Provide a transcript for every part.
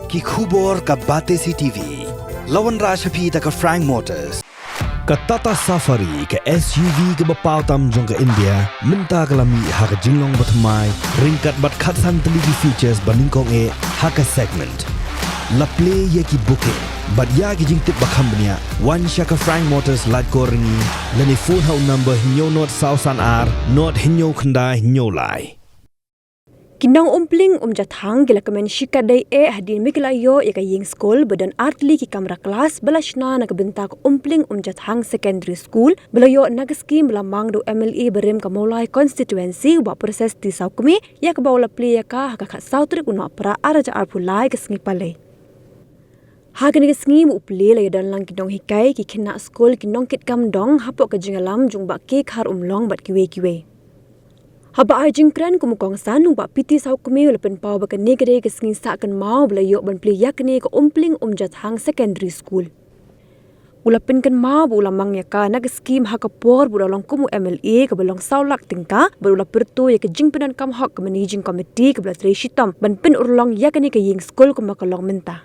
ki khubor ka Bate CTV. Lawan Rashapi ta ka Frank Motors. Ka Tata Safari ka SUV ka bapau tam jong ka India minta kalami ha ka jinglong batmai ringkat bat khatsan teligi features baningkong e ha ka segment. La play ye ki booking but ya ki jing tip bakhambnia one shaka Frank Motors light koringi lani phone hau number hinyo not sausan ar not hinyo khanda hinyo lai. Kinang umpling jathang gila kemen shikadai hadin miklayo ya kaying school badan artli ki kamera kelas belashna na kebentak umpling jathang secondary school belayo nagaskim belamang do MLE berem kamolai constituency wa proses ti saukumi ya kebaula pli ya ka hakak sautrik una pra araja arpulai kesngi pale. Hagan kesngi uple la dan lang kinong hikai ki kina school kinong kit kam dong hapok ka jingalam jung ba ke khar umlong bat kiwe. Haba ajing kran kumukong sanung ba piti sau kumi lepen pau ba kene gede kesngi sa kan mau belayo ban pli yakne ko umpling jathang secondary school. Ulapin kan mau bu lamang ya ka nag skim hakapor bu long kumu MLA ka belong saulak tingka berula pertu ya ke jing pedan kam hak managing committee ke belatri shitam ban pin urlong yakne ke ying school ko makalong menta.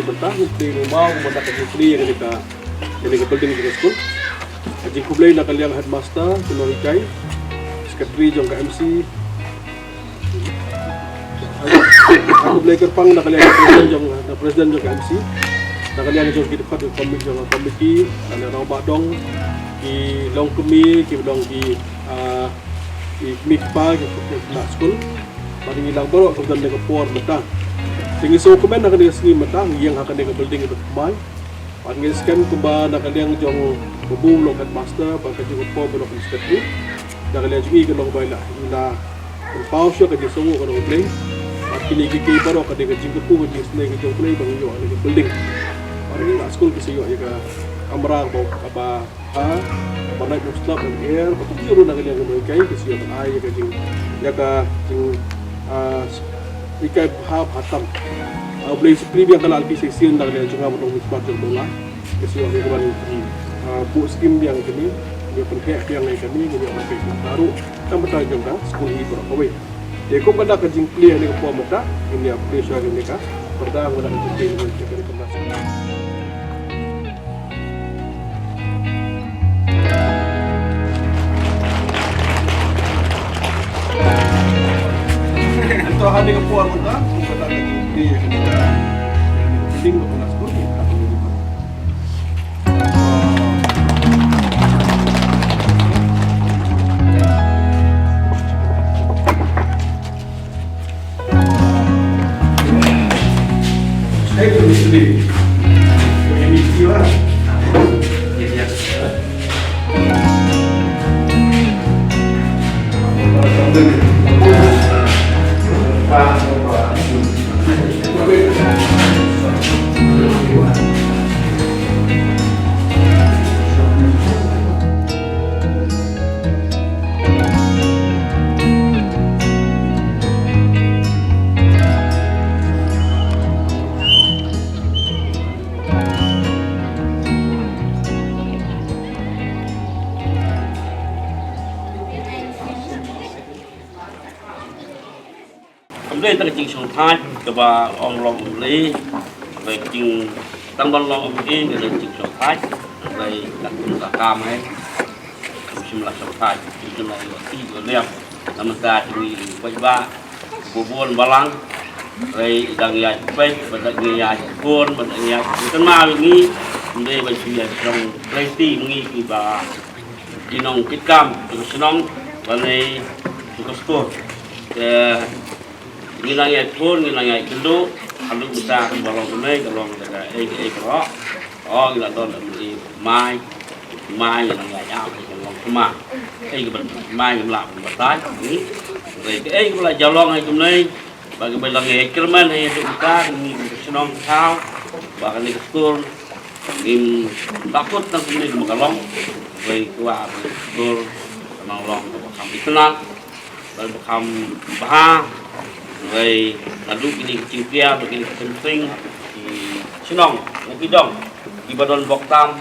Betah mesti rumah mata kecil yang dekat building di school. Jadi kublai nak kalian headmaster, kena ikai, secretary jong ke MC. Aku kublai kerpang nak kalian presiden jong ke MC. Nak kalian jong di depan komiti, ada orang badong, di long kemi, di long di mikpa ke school. Mari hilang borok kemudian dengan por betah. Tinggi so komen nak dia sini matang yang akan dia building itu mai. Panggil scan kuba nak dia jong bubum lokat master bangka juga po belok secretary. Nak dia juga ke long baila. Ina pau syo ka dia sungu ka play. Kini kiki baru ka dia jing ku ka dia sini ke jong play bang yo ada building. Mari nak school ke siyo ya ka kamera bau apa naik mustab dan air betul ru nak dia kai ke siyo ka ai ka jing ya ka jing ikai bahab hatam boleh seperti yang kalau alpi sesi undang dengan cunga menung musbat jumlah kesuai dengan bu skim yang kini dia penghek yang lain kini dia orang pek baru kan betul jumlah sekolah ini berapa dia kau pada kerjing clear ni kepuas muda ini apa pressure ini kah pertama muda kerjing dengan cakap rekomendasi Untuk hari kepuas muda pada kerjing clear penting untuk nas pun saya tu mesti ini dia ya đây ta chỉnh song thái cái bà ông lòng lấy về chỉnh tăng ban lòng ông ấy để chỉnh song thái đây đặt cũng cả cam ấy chúng là song thái chúng là tí của liam làm ta chỉ quay ba buôn balang đây đang nhà bên và đang nhà buôn và đang nhà cái ma nghĩ đây bây giờ trong đây tí nghĩ thì bà chỉ nông cái cam chúng nông và này chúng có store ngilangai pun ngilangai dulu kalau kita balong tunai kalau kita kalau oh kita don di mai ngilangai apa kalau cuma cái bệnh mai làm tái rồi cái cũng là jalong hay chúng này bagi balong kerman hay kita senang thao và cái school im takut nang ini makalong rồi qua school nang long kham itna dan kham bah rồi là lúc ini kecil dia begini penting di senang lagi dong ibadon boktam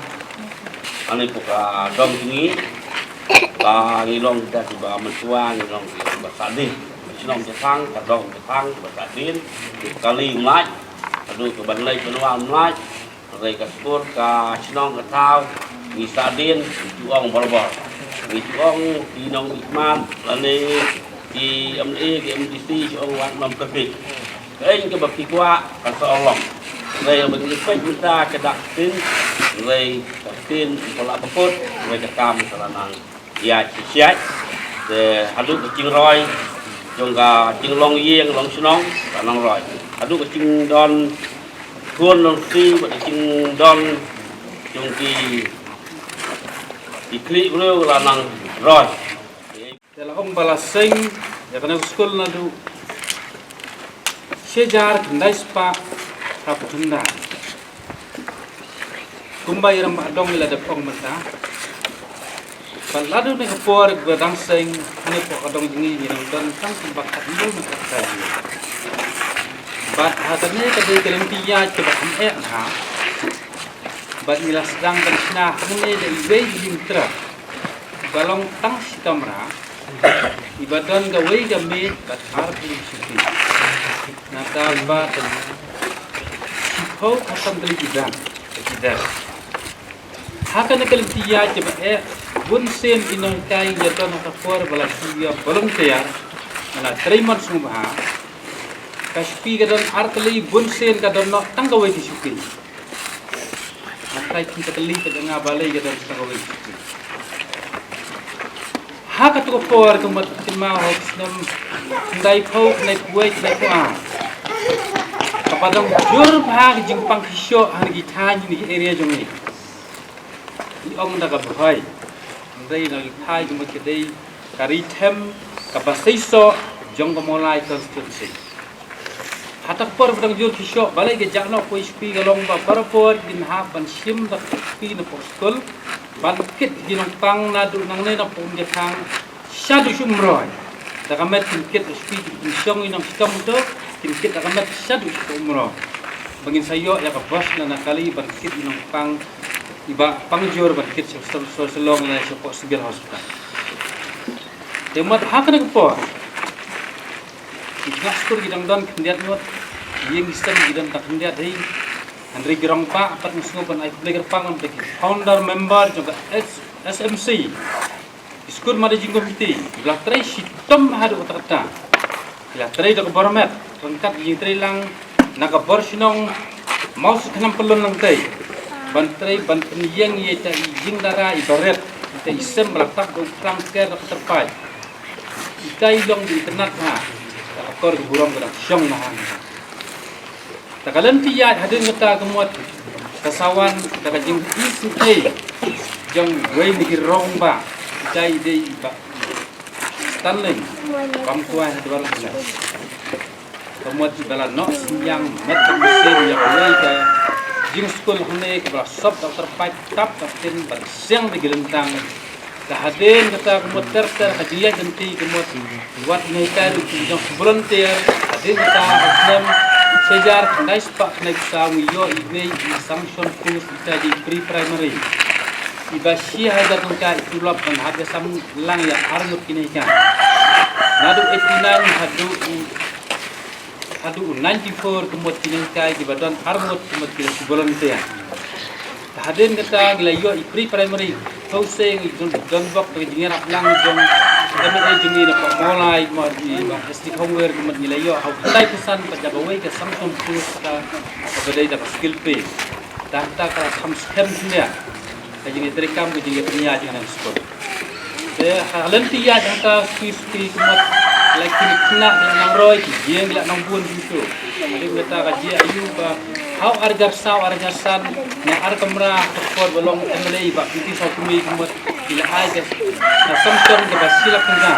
ani puka dom tinggi ka ngilong kita tiba mentua ngilong basadi sinong jepang kadong jepang basadin kali mat adu ke banlai penua mat rai ka sport ka sinong ka tau ngisadin tuong borbor tuong tinong ikman lani di MA di MDC siong wat nom kepik kain ke baki kwa ka Allah rai bagi pek minta ke dak tin rai tin pola pekut rai ka kam salanang ya siat de adu ke ching roi jong ka ching long yeng long sinong sanang roi adu ke ching don thuôn long si bagi ching don jong ki kli uleu lanang roi Dalam om balaseng ya kana school na du sejar kendai spa apa tunda kumbai ram adong ila de pong mata baladu ne kapor badang seng ne po adong jingi ni dan tang kumbak hadu mata kai bat hatane kadai kelempiya coba am ha bat milas dang kan sna ne de ibe jintra balong tang si kamera ibadan gawe gamit kat harap ini suci. Nakaba dan sipau akan terlibat tidak. Hakan nak kelitiya coba bun sen inong kai jatuh nak kapor balasiya belum tiar mana teriman semua. Kaspi kadang artli bun sen kadang nak tanggawe di suci. Nakai kita keli kadang ngabalai kadang tanggawe di suci. Haka tu kapor kemat timau nam dai phau nai puai nai puang kapadang jur bhag jingpang hisyo han gi tha ni area jong ni ong da ka bhai dai na gi thai jong ke dai kari them ka basai so jong ko molai constituency hatak por badang jur hisyo balai ge jakno pui spi galong ba parapor din ha ban sim da spi na postol bangkit ginong pang nadu nang ne na pum je thang sadu sumroy da kamet kit spi song inong skam to kit da kamet sadu sumroy bangin sayo ya ka bos na nakali bangkit ginong pang iba pangjor bangkit so selong na so civil hospital demat hakana ko iknas kur gidang don kendiat not yeng istem gidang tak kendiat dei Andri Girong Pak, apat musupan ay player pangon teki founder member juga SMC. Iskur managing committee. Bila tray sitom hadu kata. Bila tray dak bormet, rengkat jing tray lang nakabor sinong mau sekenam pelon lang tray. Ban tray ban penyeng ye ta jing dara ibaret. Ta isem belatak do krang ker dak terpai. Ikai long di internet ha. Akor burong dak syong nah. Takalan tiya hadin ngata kemuat kasawan daga jing isu jang wei ni rong ba dai dei ba Stanley pamkuan hadu baru bila kemuat bala no siang met mesin ya wei ka jing school hone ka sob doktor pai tap kapten ba siang di gelentang kahadin kata kemuat ter hajiya genti kemuat buat ni ka jang volunteer hadin kata asnem sejar kendai spak kendai sawi yo ibe sanction kurs kita di pre-primary iba si hajar tungka itulap dan harga sam lang ya arnut kini kan nadu 89 hadu 94 kemut kini kai di badan arnut kemut kini volunteer hadin kata gila yo pre-primary housing don bok dengan lang jong kami ay jungi na pamolay mo di plastic homeware kumat nila yo how type pesan pajabaway ka samsung plus ka kabaday da skill pay data ka sam scam niya kajing itrekam ko jingi pinya jing na school de halan tiya data squeeze kumat like kina nang roy jing la nang bun dito ade beta ka ji ayu ba how argarsan na ar kamera for bolong emlay ba piti sa kumi kumat ila ay na samsung ke basila kena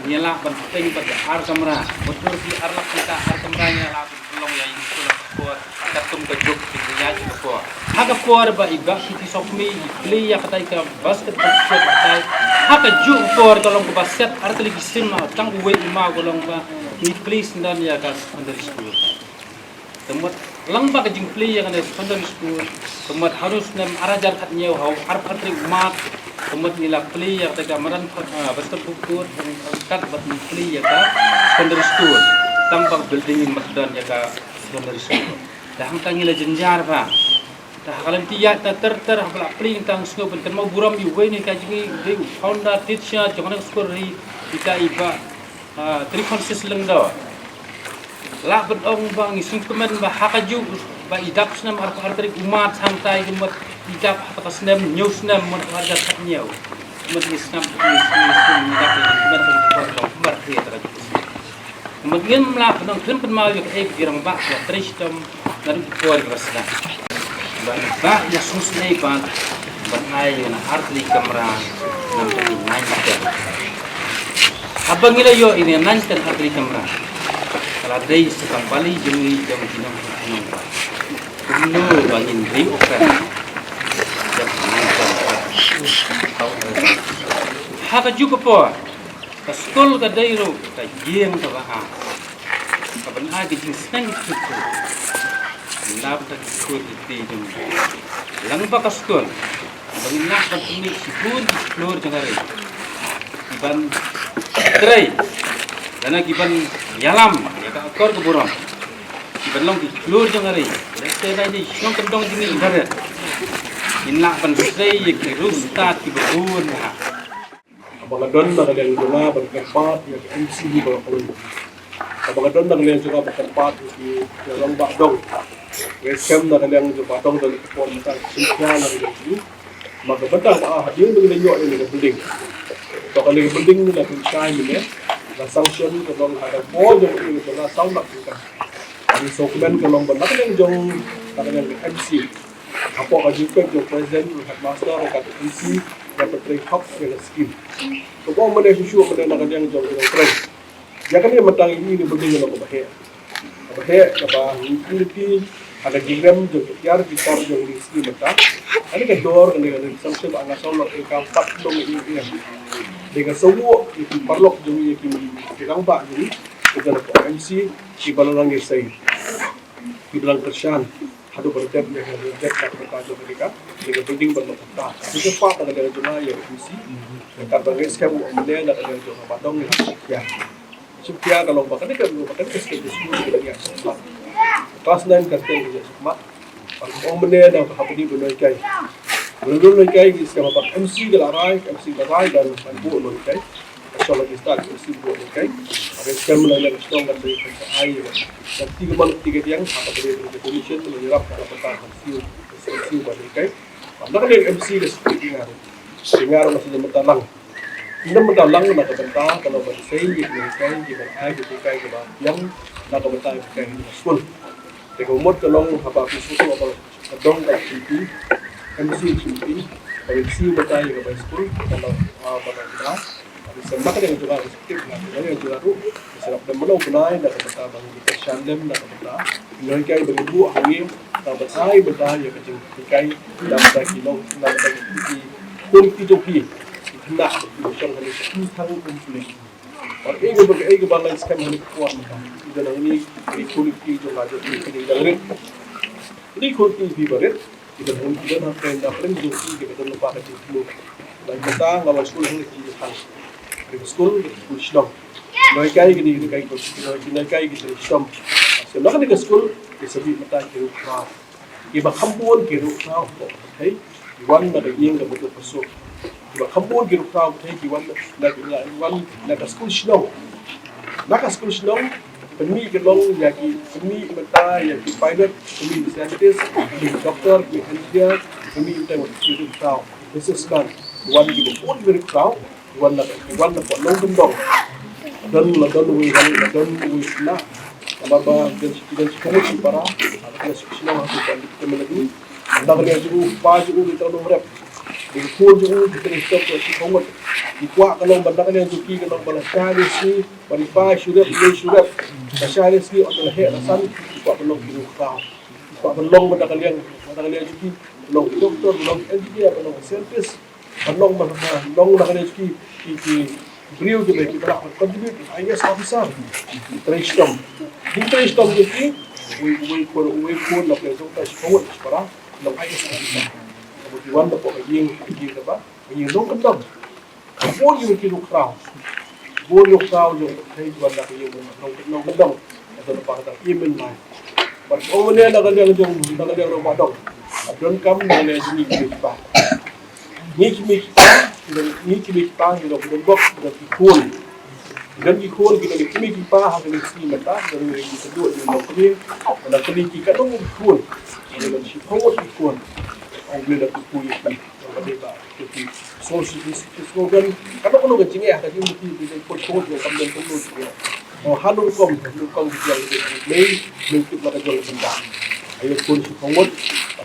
nyala banteng pada ar kamera betul di ar lak kita ar kamera nyala bolong ya itu lah for katum ke jok dia juga for haga for ba iba piti sa kumi play ya katai ka basket basket katai haga ju for golong ke basket ar tali gisim tang uwe ima golong ba ni please ndan ya ka under school tempat lembak jing pli yang ada secondary school tempat harus nem arajar katnya hau harap hatrik mat tempat nila pli yang ada gambaran besar buku kat buat pli yang ada secondary school tanpa building masdan yang ada secondary school dah hang nila jenjar pa dah kalam tiyak ter habla pli tang school ben mau buram yu we ni kaji ni founder teacher jangan school ri kita iba tri konsis lengdo la bedong bang ising kemen ba hakaju ba idap snam artrik umat santai kemet idap atas nem news nem mon harga katnya kemet isnam idap kemen kemet dia teraju kemudian melak bedong ken pen mau ke girang ba ya tristom dari kuar rasna ba ya susnai ban ban ai na artrik kamera nam tadi naik abang ila yo ini nanti artrik kamera kalau ada sekam bali jemi jam tinam tinam kuno bangin ring okan jam haka juga po ka skol ka dairo ka yeng ka baha ka ban agi jing snang itu nab ta skol ti jam lang ba ka skol bangin nak ka tumi sipun flor jangare iban tray dana kiban yalam ya ka akor ke buram kiban long di flor jangari reste dai di shong kendong dini idare inna ban sei ye ke rusta ki burun ha Abang na kalian juga bertempat ya MC berpuluh. Abang na kalian juga bertempat di dalam bakdong. Welcome na kalian juga bakdong dari kepolisian Singapura na kalian ini. Maka betul hadir dengan nyok ini ke building. Kalau kalian building ni nak kunci ni na sanction kalau ada pol yang ini kalau sound nak kita. Ini dokumen kalau benar kalian jong kalian MC. Apa kajikan jong present headmaster atau MC dapat train hub dengan skim. Kalau mana isu mana nak kalian jong dengan train. Jangan ni matang ini building yang bahaya. Bahaya apa utility ada jingram jong tiar kita jong di skim matang. Ini kan door dengan sanction angga sound nak kita empat dong ini. Dengan semua itu perlu jom yang pak jadi kita nak MC di balang ngesai di balang kerjaan ada berdep dengan berdep tak berkaca mereka dengan building berletak kita pak ada jumlah yang MC dan bagi skema umumnya ada jumlah badong yang sekian kalau bahkan skema semua kita lihat kelas 9 kerja semua umumnya ada apa di berbagai Belum lagi skema pak MC gelarai dan bu lagi. Asal lagi start MC bu lagi. Ada skema lain strong dan dari air. Dan tiga tiang apa dari definition menyerap pada petang MC bu lagi. Anda kan MC dah seperti dengar masih mentalang. Ini mentalang nak bentang kalau bersih lagi jika air ketika yang nak bentang ketika ini full. Jika umur kalau apa susu apa dong tak tinggi MC cuti, MC betul yang baik school kalau pada kita, ada semua yang juga respect lah, yang juga tu, sebab dan malu kenai nak betul bagi kita shandem nak betul, yang kai bagi dua hari, tak betul yang kecil kai dapat kilo, dapat di kulit joki, nak bukan hanya tentang kulit. Orang ini balance kan hanya kuat macam, jadi ini kulit joki aja ini dari ini kulit joki berat. Kita nak prenda prenda joki kita lupa kerja dulu. Dan kita ngawal sekolah ni kita hal. Di sekolah kita sedang. Mereka ini kita sedang. Sebab kita sekolah kita sebut mata kita rumah. Kita kampun kita rumah. Hey, iwan ada yang kita betul pasuk. Kita kampun kita rumah. Hey, iwan nak sekolah sedang. Nak sekolah sedang. Kami kelong lagi kami mata yang pilot kami scientist kami doktor kami engineer kami kita waktu tahu businessman wan kita pun very proud wan nak long bendong dan we na apa dan kita semua para ada semua kita melagi anda kerja juga baju kita nomor di pun juga kita stop si komod di kuat kalau bandar yang zuki kalau balas cari si barifa surat cari si atau lahir rasan kuat belum kini kau kuat belum bandar yang zuki belum doktor belum engineer belum scientist belum bandar zuki beliau juga kita contribute IAS officer Tristom zuki uwi kun la pe so ta sport para la ai sa kemudian da po yin ba yin long kendam bo yu ki lu krau bo yu krau yo thai juan da yin long kendam da pa ta imen mai but over there da ga jong da ga jong ma dong don kam na le ni ki ba ni ki pa ni lo don bok da ki kun dan ki kun ki ki pa ha ni si mata dan ni ki kedua ni lo kli da kli ki ka dong kun ni lo si ko ki kun ang bela ku ku yi ba ba ki so si so gan ka no ga jinge ha ka ni ki ko ko kam dan ko ni halu kom yang le ki ba ka jol benda ayo kun si ko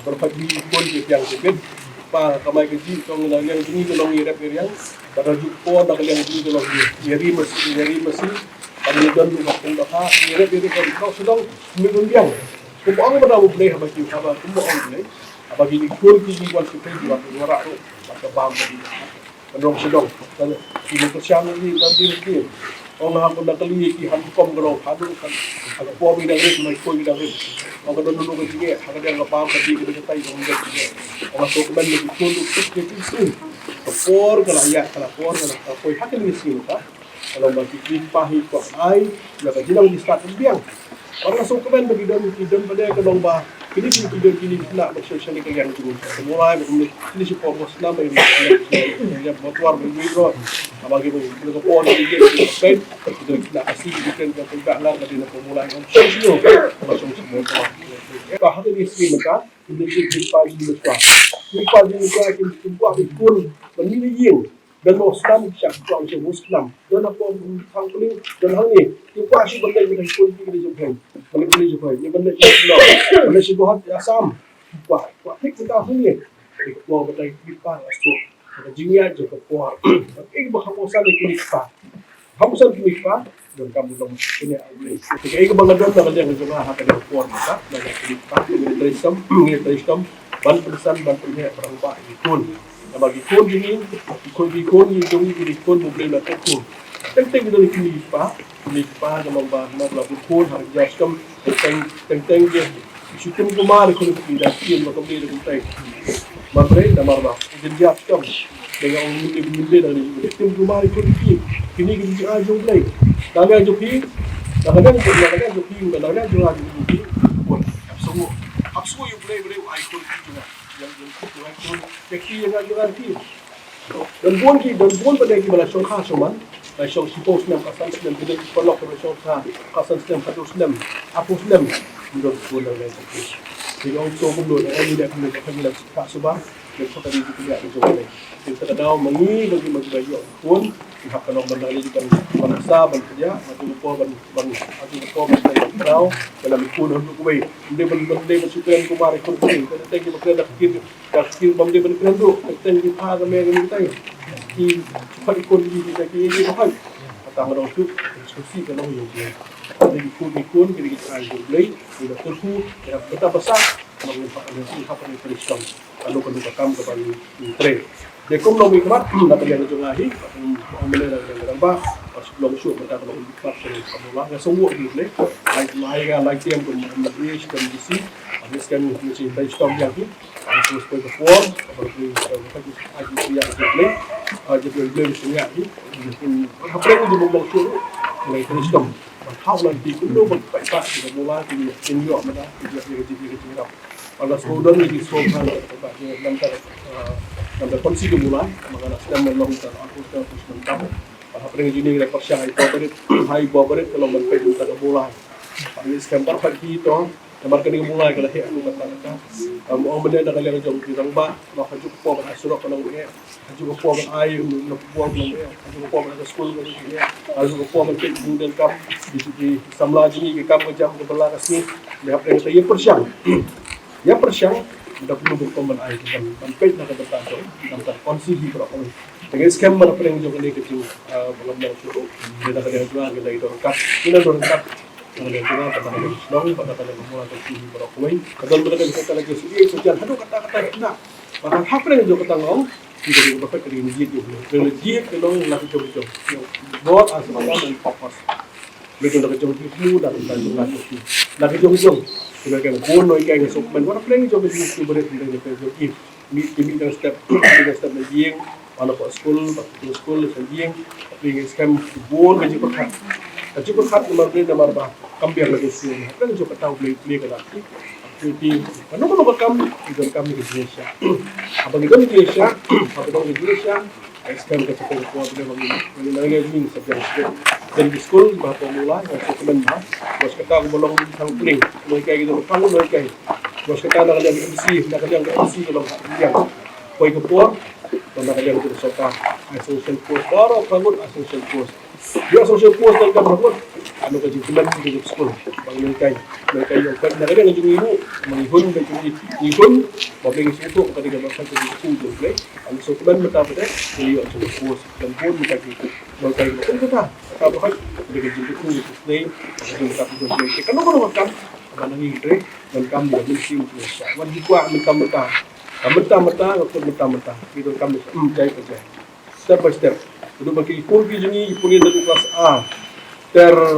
berapa di pun yang sebut pa kamai keji tong na yang ini tolong irap yang pada jumpa nak yang ini tolong yari mesti pada dan lu nak dah irap kan kau sedang menunjang kumpuang pada boleh apa ki apa kumpuang boleh apa gini kun ki buat kita juga warak tu maka bang tadi kendong sedang dan ini persiang ini nanti orang aku nak kali ki han kom kalau hadu kan aku po mi dah rit mai koi dah rit aku dah nunu ke jinge aku dah ngapa tadi kita tai dong dah jinge orang tu kemen lebih kundu ke sini por kalau koi hak ni sini ta kalau bagi pahi ko ai la ka jilang di start biang orang so kemen bagi dan pada ke dong ba kini nak bersosial ke yang dulu mulai ini si pos nama ini yang motor berwiro bagi kita pon di spend kita nak asih bikin kita lah dari nak mulai sosial macam semua apa hal ini sih maka ini kita kita buat ikun menilai dan Muslim siapa macam Muslim dan apa hang paling dan hang ni kita asyik benda yang ikun kita jumpa benda jumpa ni benda Islam benda syubhat asam buat kita hang ni buat benda kita asyik ada jinya je ke buat ini berhamusan kita hamusan kita dan kamu dong ini ketika bangladesh dah yang jumlah hak ada buat maka banyak kita ini Islam ban punya perang ikun bagi kun ini dong ini kun boleh nak kun tentang kita ni pa nama labu kun harga skam tentang je syukur kumar kun tidak kian maka boleh kita mabre nama ba jadi skam dengan mimpi dari tim kumar kun kini kita jom play dah joki dah joki semua you boleh ikon juga yang dan bukan pada kita belasong khas cuman belasong sipos nam kasan nam kita kolok belasong kasan nam hadus nam apus nam menurut bulan yang terus jadi orang so menurut orang tidak kena tak subah dan kata dia tidak dijual kita tahu mengi bagi bayu pun pihak kalau berdalil juga bangsa kerja maju ko ban tahu dalam ikun untuk we bende bersukan kumari kun kita tengok berada kir bende berkenan tu tengok pa kami yang kita ki cepat ikun di lagi apa tang orang tu diskusi kalau yang jadi ikun kita ayo beli sudah terku kita besar mengapa ini Islam kalau kita kam kepada trade Dekom nomi kemat nak kalian jungahi orang boleh dalam bah sebelum show kita kalau empat semula ya semua di boleh like yang pun Malaysia dan DC habiskan mesti Islam yang ni terus pergi ke form pergi yang boleh jadi mesti ni apa yang di bawah show mulai Islam how nanti kuno berpakat kita mula di New York mana jadi kalau sekolah ni di sekolah dan kondisi dimulai maka sedang melakukan aku sedang apa yang ini rekor syah itu berit kalau berpikir kita mulai ini sekarang pagi itu gambar kini mulai kalau aku kata orang benda dah kalian jom kita bah nak hajuk po surat kalau ni hajuk po air nak buang ni hajuk po nak sekolah ni hajuk po nak kemudian kam di samla ini kam jam ke belah kasih lihat yang saya persiang ya persiang sudah perlu berkomen air dan sampai nak bertahan dalam kondisi di berapa dengan skema apa yang juga ni kecil belum yang cukup kita akan jual kita itu kat kita dorongkat kemudian juga pada dong pada mulai kecil berapa kadang mereka bisa lagi sedih sejak aduh kata-kata nak maka apa yang juga tanggung kita juga dapat kerja legit kalau nak coba buat asal dan fokus begitu nak coba itu dan juga lagi jong sebagai pun noi kain sok men war pleng jong di school beres di dalam jong mi dan step lagi wala po school lagi lagi scam bon gaji perkat nomor 3 nomor 4 kambiar lagi sini kan jong tahu beli kada jadi kalau kami di Indonesia abang di Indonesia scam ke sekolah ko beli lagi ni subjek dan di school bah pemula yang sekolah bah bos kata aku belum sang puling noi kai gitu kamu noi kai bos kata nak yang MC kalau yang koi kepor dan nak yang itu soka social post baru kamu social post dia social post dan kamu anu kaji bulan di school bang noi kai yang kan nak yang ibu menghun dan ihun mobil itu ketika bahasa di school boleh anu sekolah mata pada dia social post dan pun kita noi kai pun kata kalau kan dengan jemput itu play jemput play kan orang makan mana ni dre dan kami dah mesti Malaysia wan hikwa mentah-mentah itu kami jai kerja step by step dulu bagi ikut gini ipuni dari kelas A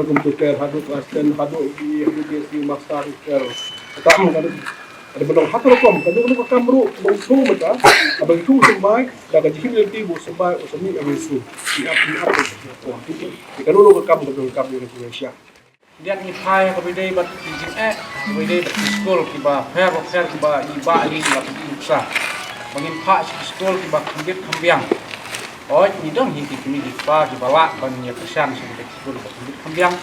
komputer hadu kelas 10 hadu di master ter tamu kan ada belum hatu kom kan dulu kamru bangsu mata abang tu sembai dah gaji hilti bu sembai usami awisu siap kan dulu kamu di Malaysia dia ni pai ko bidai bat jing bidai bat school kiba fair kiba iba ini bat uksa bangin pa school kiba kambit kambiang ni dong hi kimi di pa kiba la ban ya kesan sampai school bat kambit kambiang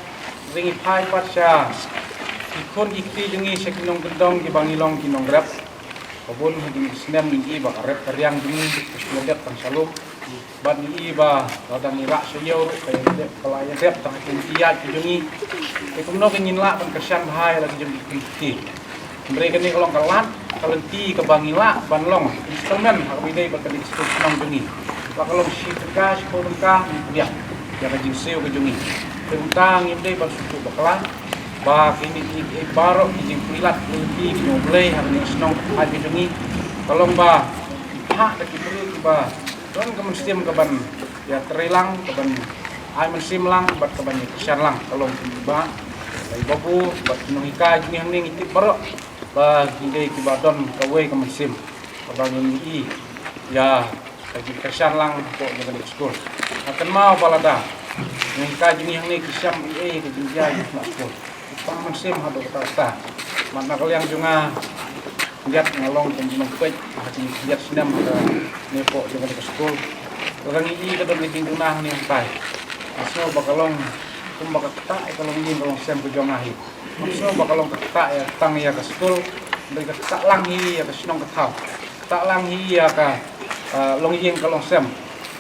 ringi pai pat sya ikon ikti jengi sekinong gendong ki bangilong kinong grab kobon di snem ni iba rep riang jengi sekolah tang saluk ban ni iba radang irak seyau kaya dep pelaya dep tang kintia jengi kumno kengin la ban kersan bahaya lagi jengi ikti mereka ni kalau kalan kalenti ke bangila banlong instrumen hak bidai bakal instrumen jengi kalau si tegas ko tengkah dia ya ka jinseu ke jengi tentang imdai ban suku bakalan bah ini baru izin pilat lebih ngoblay hari senang hari jengi kalau bah hak dak diberi bah don kemensiam keban ya terilang keban ai mensim lang bat keban kesan lang kalau bah dari babu bat nuhika jengi hang ning itip baru bah hindai kibadon kawe kemensim keban ini ya bagi kesan lang kok jangan sekolah akan mau balada nuhika jengi hang ning kisam ke jenjai nak sekolah pang mensim hado kata mana kalian juga lihat ngalong pembinaan pej hati lihat senam ada nepo dengan ke sekolah orang ini kadang di gunah nipai asal bakalong bakal tak kalau ini kalau sem ke jongahi asal bakalong tak ya tang ya ke sekolah mereka tak langi ya ke senong ke tau tak langi ya ke long yeng kalau sem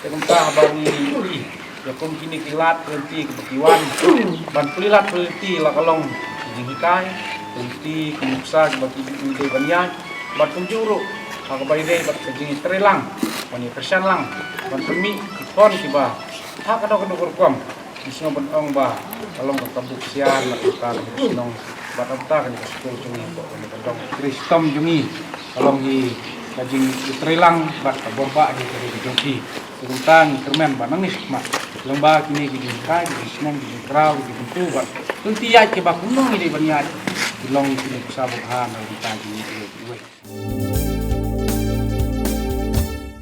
tentang bagi ya pun kini kilat berhenti kebekiwan ban pulilat berhenti lah kalong hikai berhenti kemuksa bagi ide banyak ban penjuru hak bayi bat kejing terilang bani persan lang ban pemi ikon kiba hak kadang kurkom isno ban ong ba kalong kabuk sian lah kan isno bat abta kan sekolah jungi kadang kristom jungi kalong hi kajing terilang bat borba di jongki tentang kermen banang nis mak lomba kini di kai di senang di krau di bentu bat tunti ya ke bakunong ini banyak di long ini sabuk ha di tadi